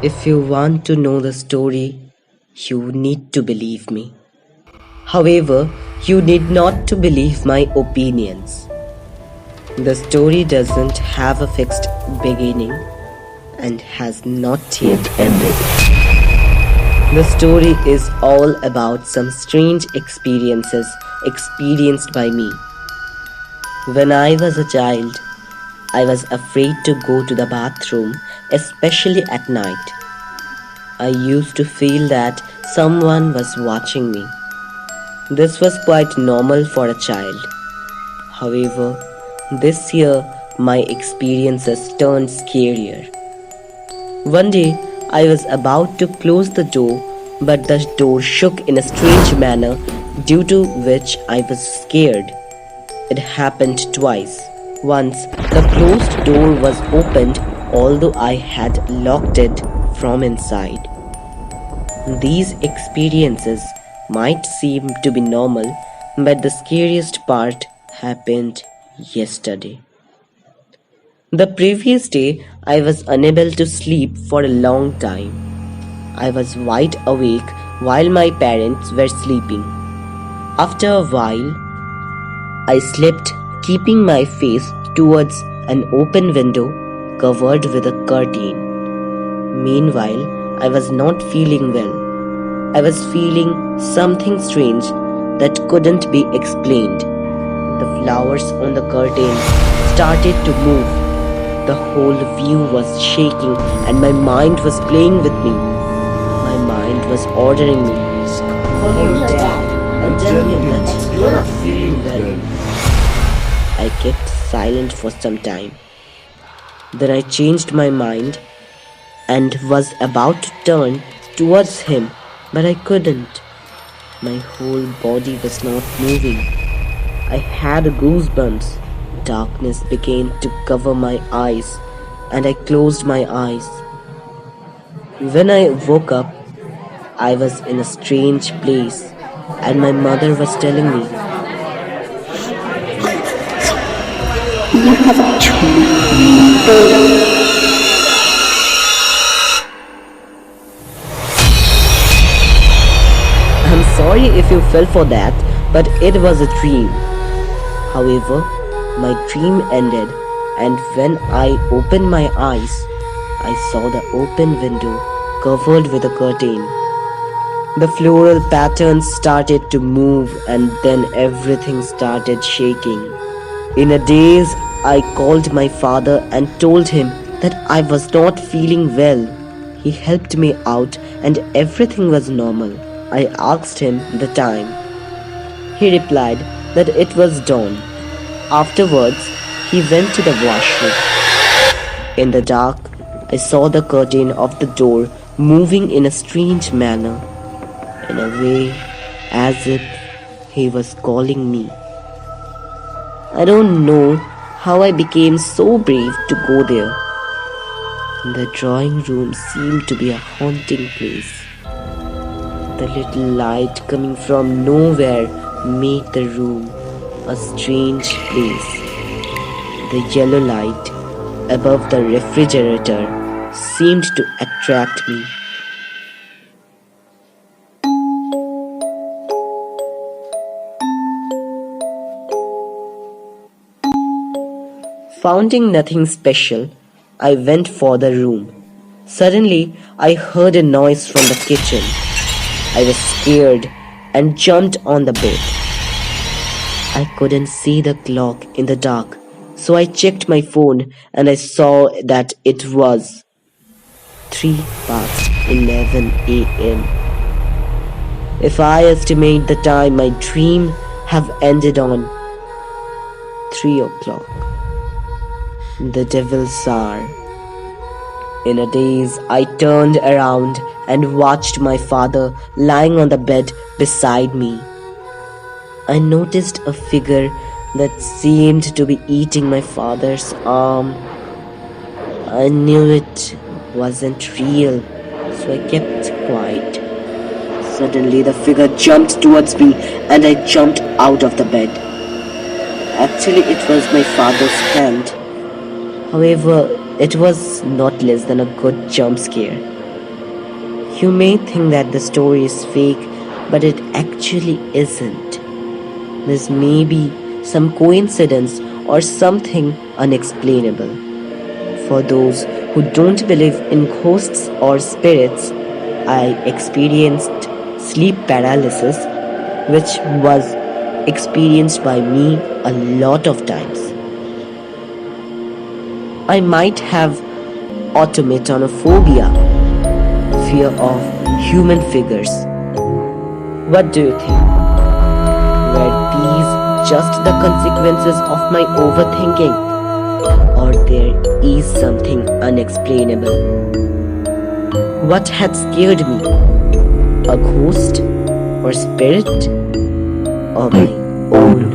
If you want to know the story, you need to believe me. However, you need not to believe my opinions. The story doesn't have a fixed beginning and has not yet ended. The story is all about some strange experiences experienced by me. When I was a child, I was afraid to go to the bathroom, especially at night. I used to feel that someone was watching me. This was quite normal for a child. However, this year my experiences turned scarier. One day I was about to close the door, but the door shook in a strange manner, due to which I was scared. It happened twice. Once the closed door was opened, although I had locked it from inside. These experiences might seem to be normal, but the scariest part happened yesterday. The previous day, I was unable to sleep for a long time. I was wide awake while my parents were sleeping. After a while, I slept, keeping my face towards an open window covered with a curtain. Meanwhile, I was not feeling well. I was feeling something strange that couldn't be explained. The flowers on the curtain started to move. The whole view was shaking and my mind was playing with me. My mind was ordering me. Call your dad and tell him that you're not feeling well. I kept silent for some time. Then I changed my mind and was about to turn towards him, but I couldn't. My whole body was not moving. I had goosebumps. Darkness began to cover my eyes, and I closed my eyes. When I woke up, I was in a strange place, and my mother was telling me, I'm sorry if you fell for that, but it was a dream. However, my dream ended, and when I opened my eyes, I saw the open window covered with a curtain. The floral patterns started to move, and then everything started shaking. In a daze, I called my father and told him that I was not feeling well. He helped me out, and everything was normal. I asked him the time. He replied that it was dawn. Afterwards, he went to the washroom. In the dark, I saw the curtain of the door moving in a strange manner, in a way as if he was calling me. I don't know how I became so brave to go there. The drawing room seemed to be a haunting place. The little light coming from nowhere made the room a strange place. The yellow light above the refrigerator seemed to attract me. Finding nothing special, I went for the room. Suddenly, I heard a noise from the kitchen. I was scared and jumped on the bed. I couldn't see the clock in the dark, so I checked my phone and I saw that it was 3 past 11 a.m. If I estimate the time, my dream have ended on 3 o'clock. The devil's hour. In a daze, I turned around and watched my father lying on the bed beside me. I noticed a figure that seemed to be eating my father's arm. I knew it wasn't real, so I kept quiet. Suddenly, the figure jumped towards me and I jumped out of the bed. Actually, it was my father's hand. However, it was not less than a good jump scare. You may think that the story is fake, but it actually isn't. This may be some coincidence or something unexplainable. For those who don't believe in ghosts or spirits, I experienced sleep paralysis, which was experienced by me a lot of times. I might have automatonophobia, fear of human figures. What do you think? Were these just the consequences of my overthinking? Or there is something unexplainable? What had scared me? A ghost? Or spirit? Or my own